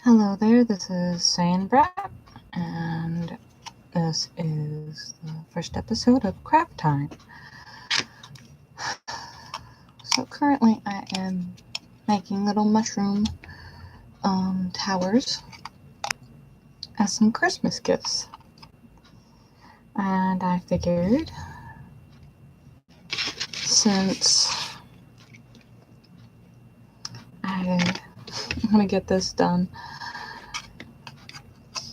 Hello there, this is Saiyan Brat, and this is the first episode of Craft Time. So currently I am making little mushroom towers as some Christmas gifts. And I figured, since I'm going to get this done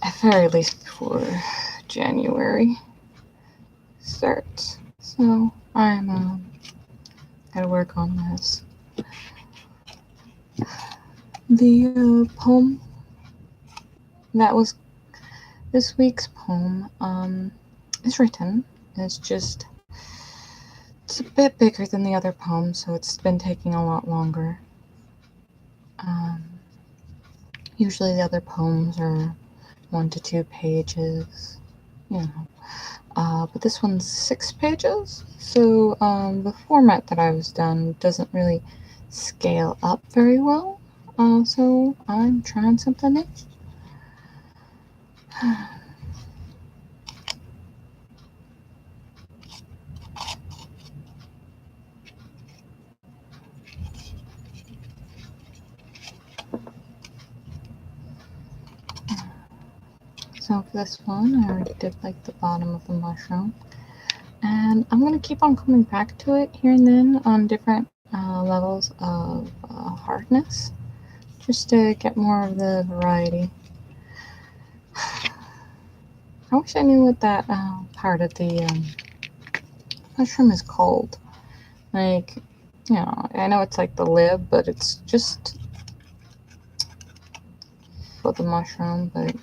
at very least before January starts. So I'm gotta work on this. The poem that was this week's poem is written. It's a bit bigger than the other poems, so it's been taking a lot longer. Usually the other poems are 1 to 2 pages, but this one's 6 pages, so the format that I was done doesn't really scale up very well, so I'm trying something new. So for this one, I already did like the bottom of the mushroom, and I'm going to keep on coming back to it here and then on different levels of hardness, just to get more of the variety. I wish I knew what that part of the mushroom is called. Like, I know it's like the lid, but it's just for the mushroom, but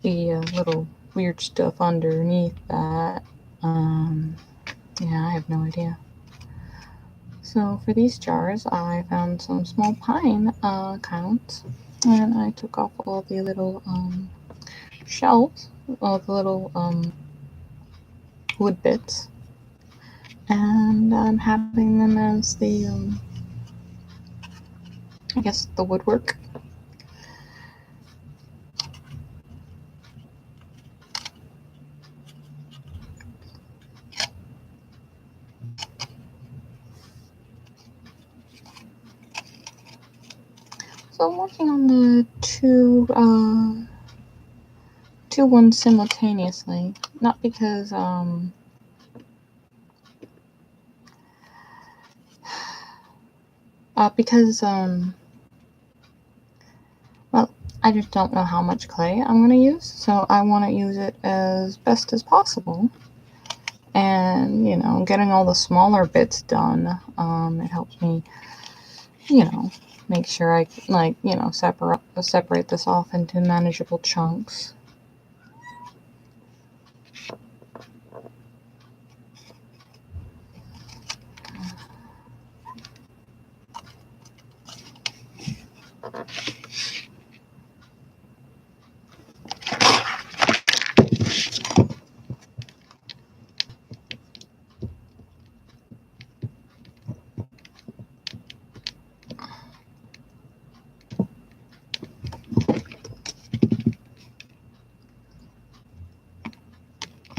the little weird stuff underneath that, I have no idea. So for these jars, I found some small pine cones, and I took off all the little shells, all the little wood bits, and I'm having them as the, I guess, the woodwork. So I'm working on the two ones simultaneously, not because well, I just don't know how much clay I'm going to use, so I want to use it as best as possible. And, getting all the smaller bits done, it helps me, make sure I, separate this off into manageable chunks.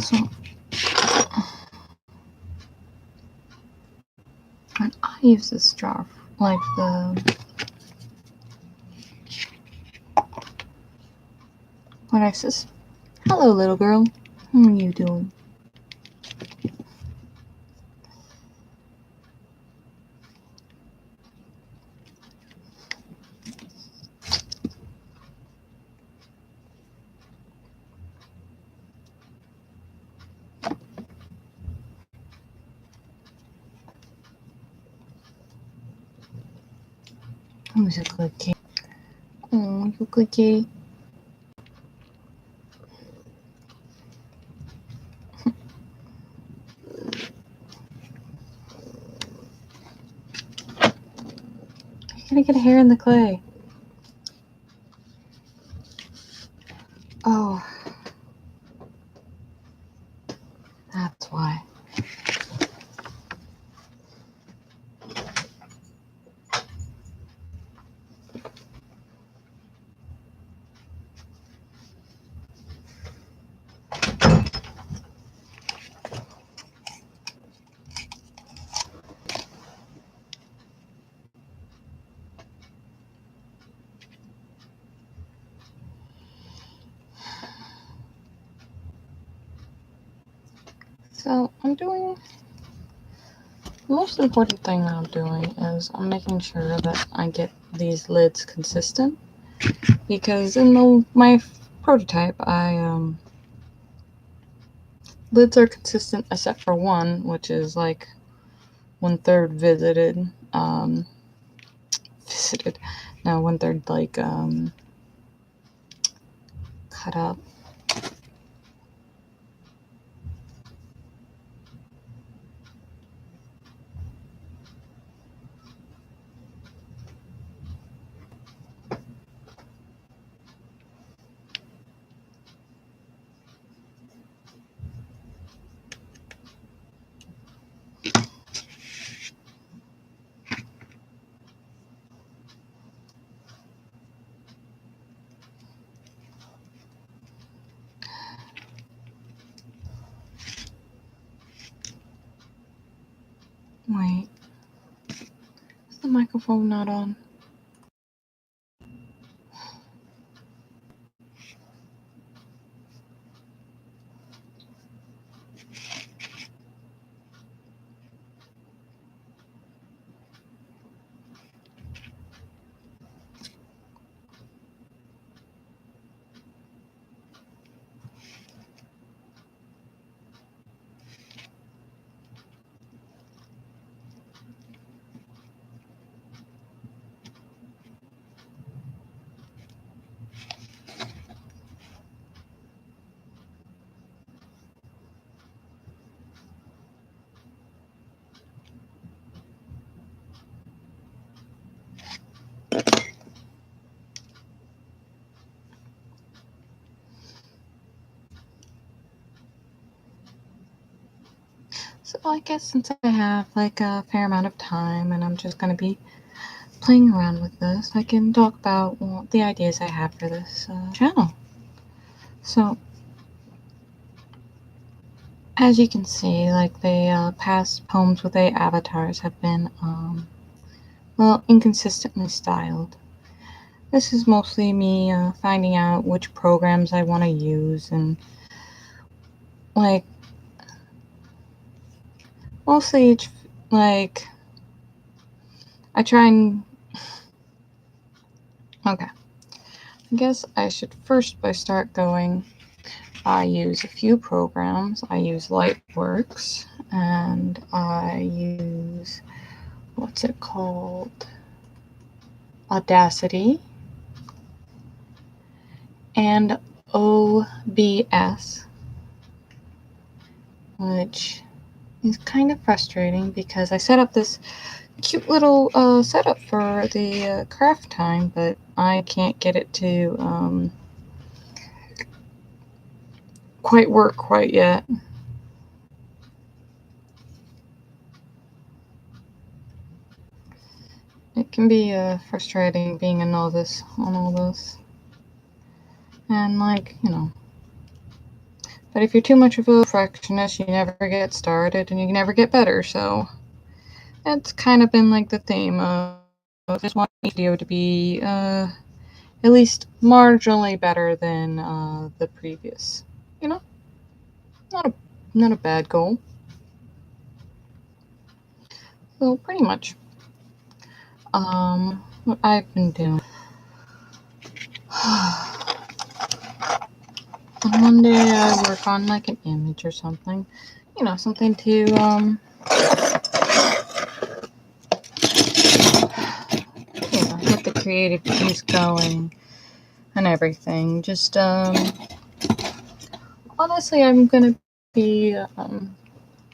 So, and I use this jar like what I says, hello little girl, how are you doing? Who's a good kid? Oh, you good kitty. You're gonna get a hair in the clay. Oh, that's why. So I'm doing, the most important thing that I'm doing is I'm making sure that I get these lids consistent, because in my prototype, lids are consistent except for one, which is like 1/3 visited, no, 1/3 like cut up. Wait, is the microphone not on? So I guess since I have like a fair amount of time and I'm just going to be playing around with this, I can talk about the ideas I have for this channel. So as you can see, like the past poems with the avatars have been, well, inconsistently styled. This is mostly me finding out which programs I want to use, and like mostly each, like I try and, okay, I guess I should first start going. I use a few programs. I use Lightworks, and I use, what's it called? Audacity, and OBS, which is kind of frustrating because I set up this cute little setup for the craft time, but I can't get it to quite work quite yet. It can be frustrating being a novice on all this. And like, you know, but if you're too much of a perfectionist, you never get started and you never get better. So that's kind of been like the theme of just want each video to be at least marginally better than the previous. You know, not a bad goal. So pretty much, what I've been doing. On Monday, I work on like an image or something. You know, something to you know, get the creative juice going and everything. Just honestly, I'm gonna be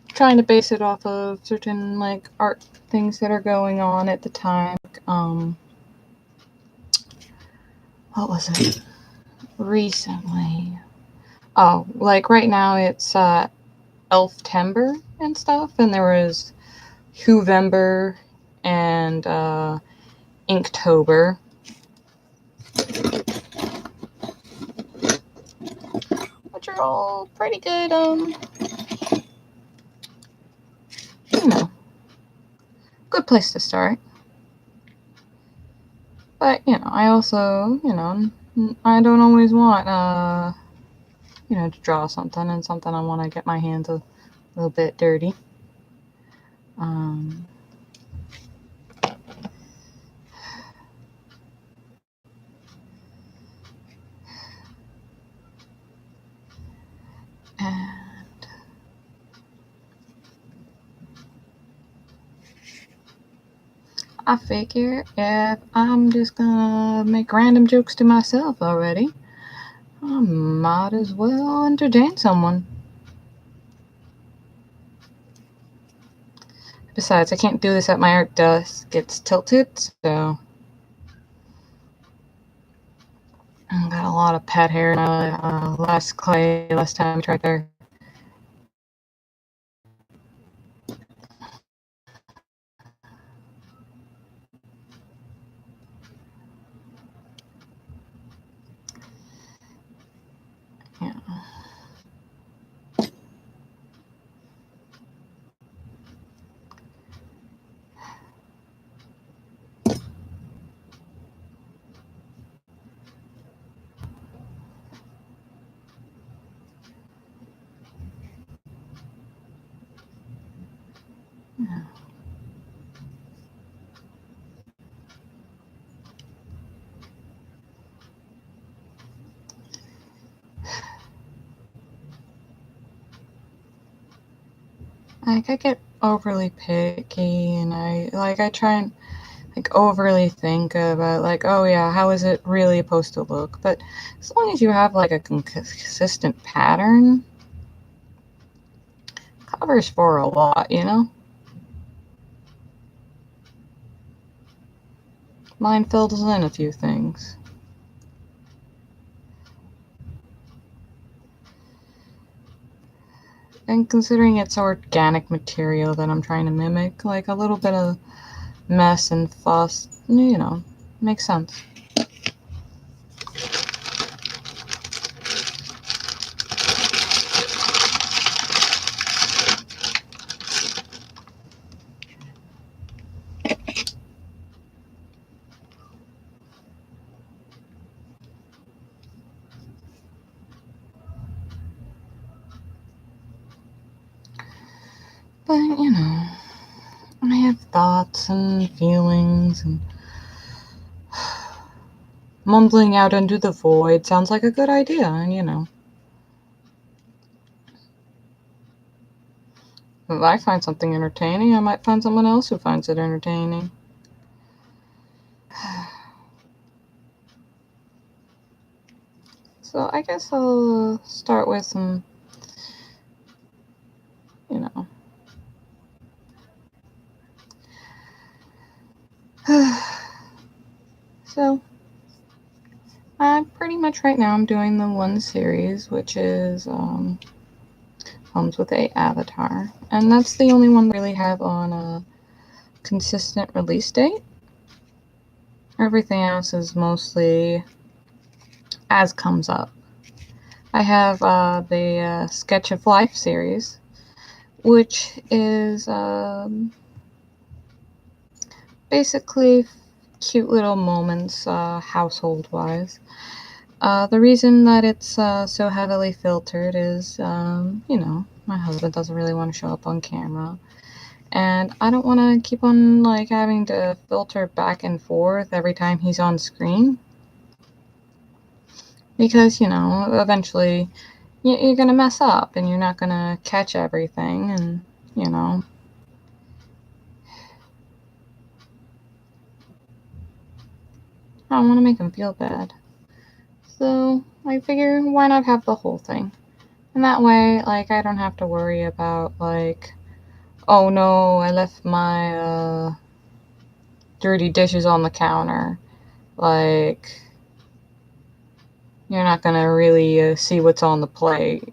trying to base it off of certain like art things that are going on at the time. What was it recently? Oh, like right now it's Elftember and stuff, and there was Whovember and Inktober, which are all pretty good. You know, good place to start. But you know, I also, you know, I don't always want you know, to draw something and something I want to get my hands a little bit dirty. And I figure if I'm just gonna make random jokes to myself already, I might as well entertain someone. Besides, I can't do this at my art desk. It's tilted, so I got a lot of pet hair in my last time we tried there. Yeah. Like, I get overly picky, and I try and overly think about oh yeah, how is it really supposed to look? But as long as you have a consistent pattern, covers for a lot, you know? Mine fills in a few things. And considering it's organic material that I'm trying to mimic, a little bit of mess and fuss, makes sense. But, I have thoughts and feelings, and mumbling out into the void sounds like a good idea, and if I find something entertaining, I might find someone else who finds it entertaining. So I guess I'll start with some, so pretty much right now I'm doing the one series, which is Homes with a Avatar, and that's the only one I really have on a consistent release date. Everything else is mostly as comes up. I have the Sketch of Life series, which is basically cute little moments household wise. The reason that it's so heavily filtered is, my husband doesn't really want to show up on camera. And I don't want to keep on having to filter back and forth every time he's on screen. Because, eventually you're going to mess up and you're not going to catch everything. And, I don't want to make him feel bad. So I figure, why not have the whole thing? And that way, I don't have to worry about, oh no, I left my dirty dishes on the counter. You're not going to really see what's on the plate.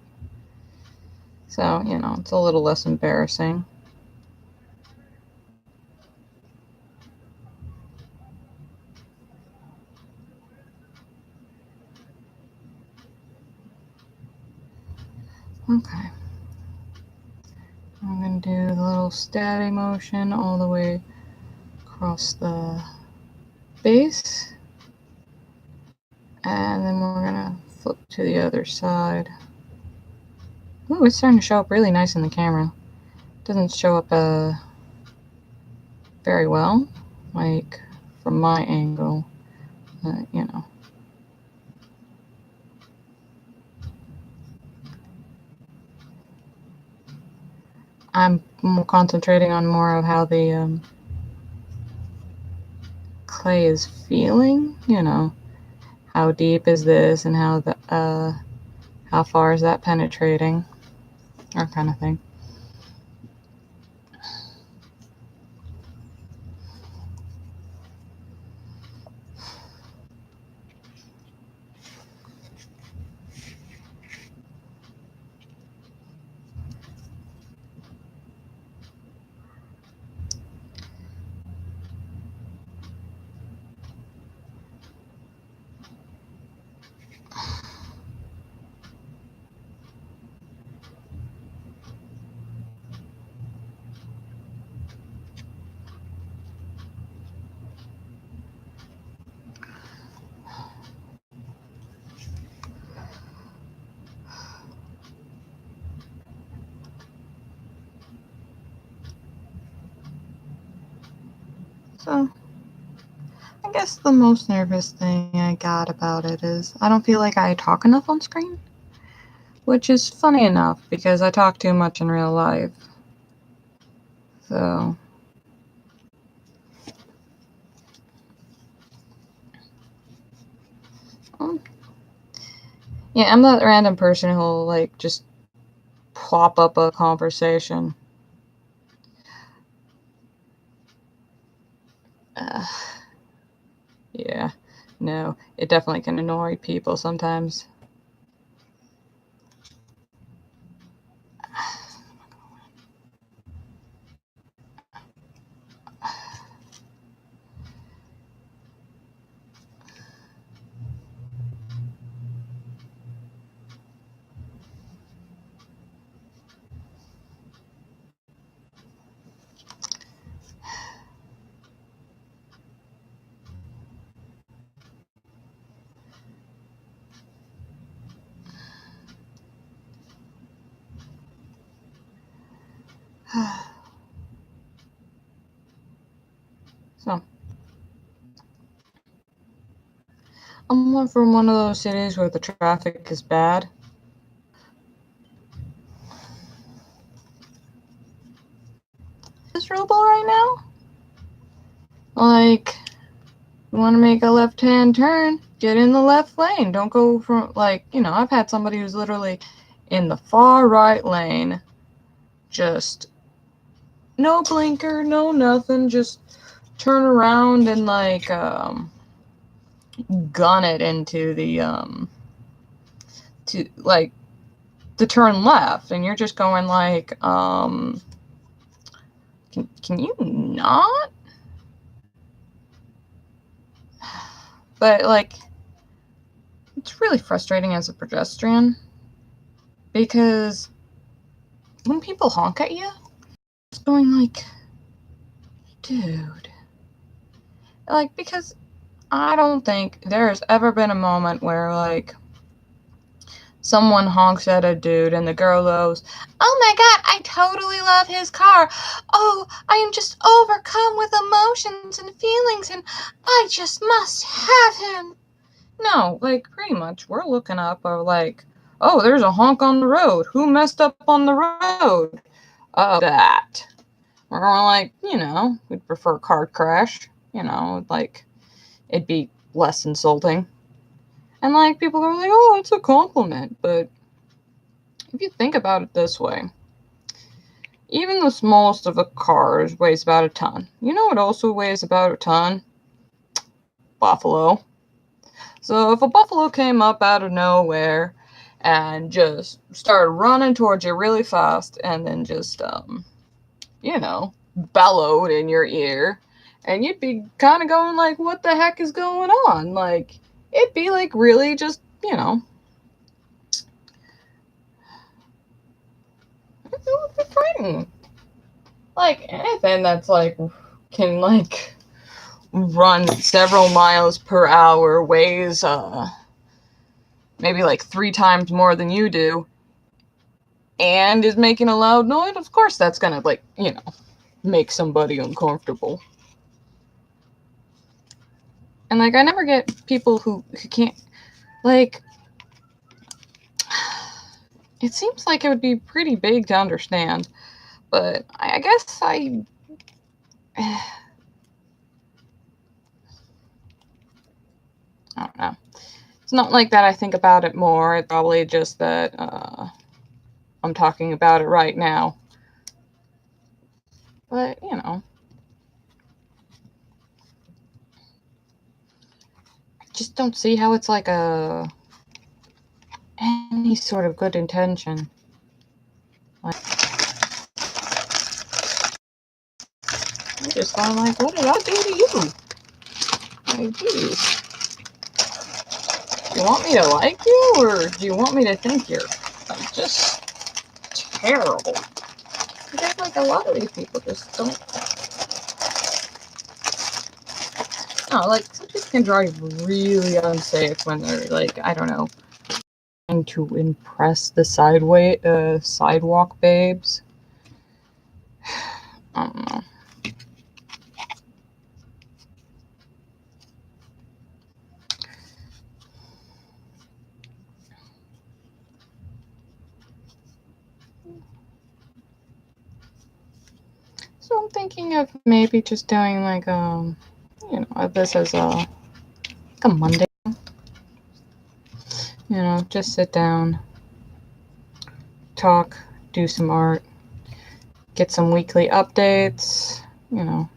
So, it's a little less embarrassing. Okay. I'm going to do the little steady motion all the way across the base. And then we're going to flip to the other side. Ooh, it's starting to show up really nice in the camera. Doesn't show up very well, like from my angle, you know. I'm concentrating on more of how the clay is feeling, you know. How deep is this, and how far is that penetrating, or kind of thing. So, I guess the most nervous thing I got about it is I don't feel like I talk enough on screen, which is funny enough because I talk too much in real life. So, yeah, I'm that random person who'll like just plop up a conversation. Yeah, no, it definitely can annoy people sometimes. So, I'm from one of those cities where the traffic is bad. Miserable right now? Like, you want to make a left-hand turn, get in the left lane. Don't go from, like, you know, I've had somebody who's literally in the far right lane, just no blinker, no nothing, just turn around and, like, gun it into the, to turn left. And you're just going, like, can you not? But, like, it's really frustrating as a pedestrian because when people honk at you, it's going like, dude. Like, because I don't think there's ever been a moment where, like, someone honks at a dude and the girl goes, oh my god, I totally love his car. Oh, I am just overcome with emotions and feelings and I just must have him. No, like, pretty much, we're looking up, or like, oh, there's a honk on the road. Who messed up on the road? That. We're going like, you know, we'd prefer car crash. You know, like, it'd be less insulting. And, like, people are like, oh, it's a compliment. But if you think about it this way, even the smallest of a cars weighs about a ton. You know what also weighs about a ton? Buffalo. So if a buffalo came up out of nowhere and just started running towards you really fast and then just, you know, bellowed in your ear, and you'd be kind of going like, what the heck is going on? Like, it'd be like really just, you know, it would be frightening. Like, anything that's like, can like run several miles per hour, weighs, maybe like 3 times more than you do, and is making a loud noise, of course that's gonna, like, you know, make somebody uncomfortable. And, like, I never get people who can't, like, it seems like it would be pretty big to understand, but I guess I don't know. It's not like that I think about it more. It's probably just that I'm talking about it right now. But, you know, I just don't see how it's like any sort of good intention. Like, I just thought, like, what did I do to you? Like, geez. Do you want me to like you, or do you want me to think you're, like, just terrible? Because, like, a lot of these people just don't. No, like, some people can drive really unsafe when they're, like, I don't know, trying to impress the sidewalk babes. I don't know. So I'm thinking of maybe just doing, like, you know, this as a Monday. You know, just sit down, talk, do some art, get some weekly updates, you know.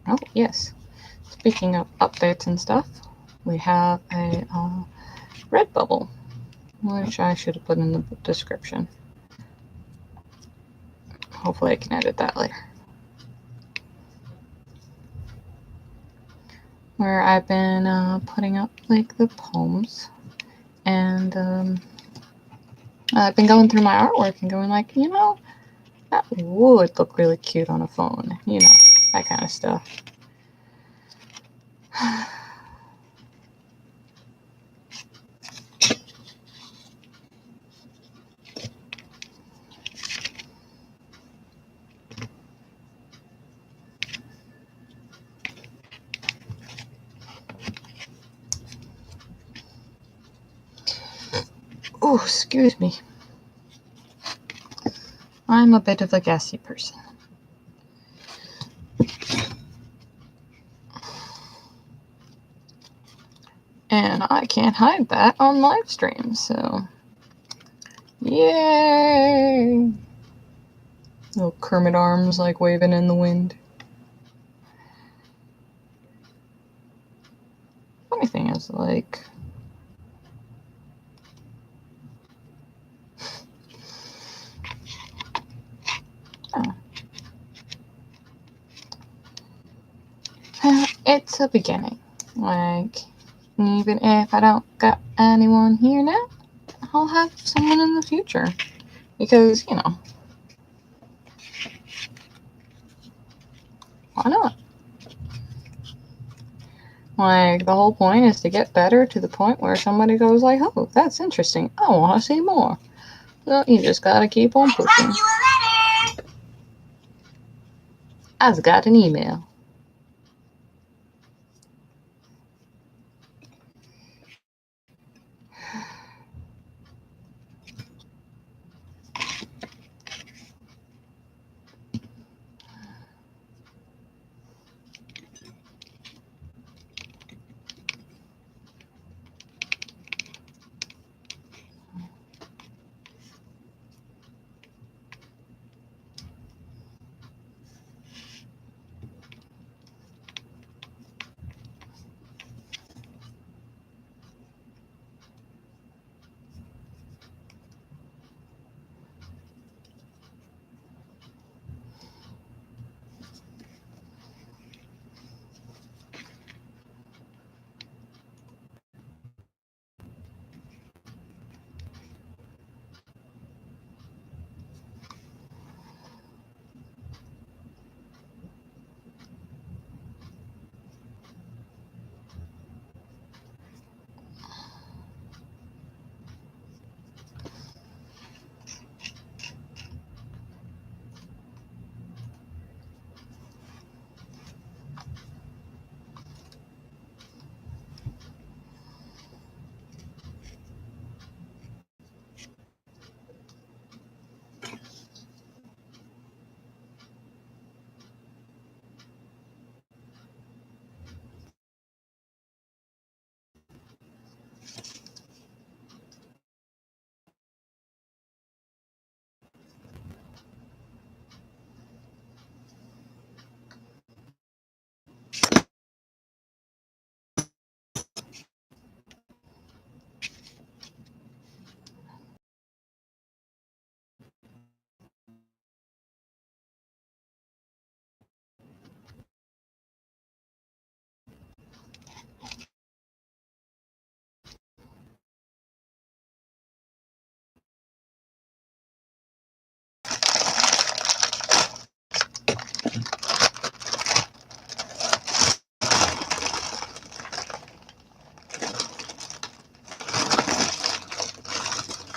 Oh, yes. Speaking of updates and stuff, we have a Redbubble, which I should have put in the description. Hopefully I can edit that later. Where I've been putting up, like, the poems, and I've been going through my artwork and going, like, you know, that would look really cute on a phone, you know, that kind of stuff. Oh, excuse me. I'm a bit of a gassy person. And I can't hide that on live stream, so yay! Little Kermit arms, like, waving in the wind. Funny thing is, like, oh. It's a beginning. Like, even if I don't got anyone here now, I'll have someone in the future. Because, you know, why not? Like, the whole point is to get better to the point where somebody goes like, oh, that's interesting. I want to see more. So you just gotta keep on pushing. I've got an email.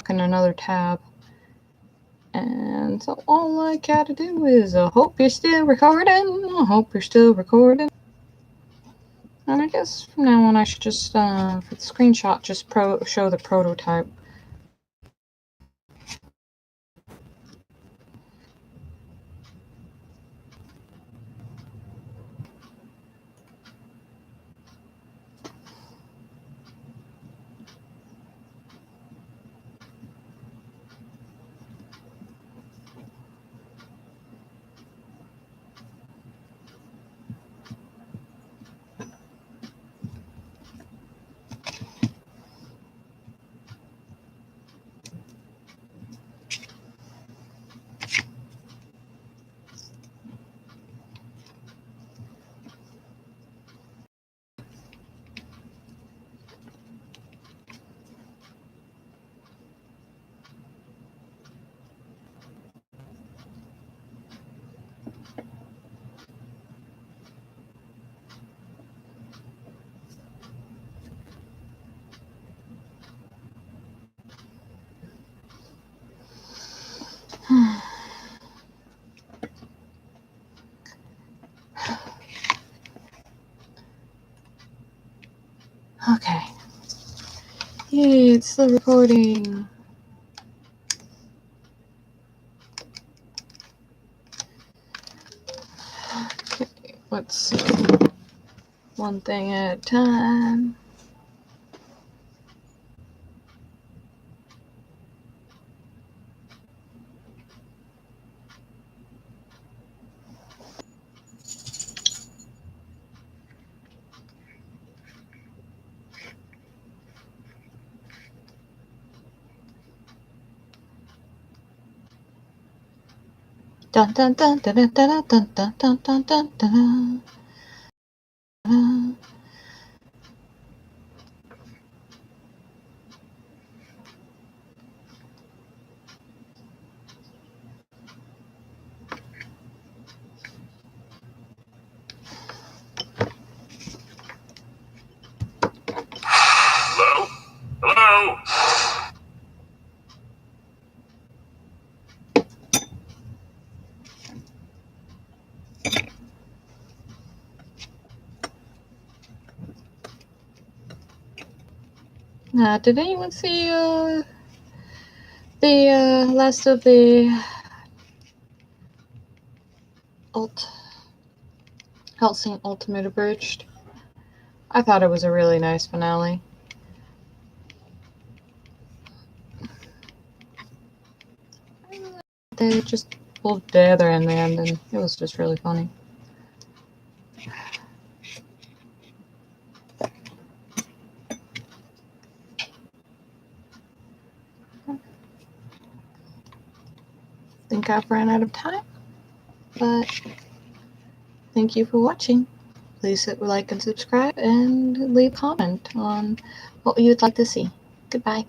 stuck in another tab. And so all I gotta do is hope you're still recording. I hope you're still recording. And I guess from now on I should just, for the screenshot, just show the prototype. Okay. Yay, it's still recording. Okay, let's see. One thing at a time. Dun dun dun dun dun dun dun dun dun dun dun dun. Hello? Hello? Did anyone see the last of the Hellsing Ultimate Abridged? I thought it was a really nice finale. They just pulled together in the end, and it was just really funny. I think I've ran out of time, but thank you for watching. Please hit like and subscribe and leave a comment on what you'd like to see. Goodbye.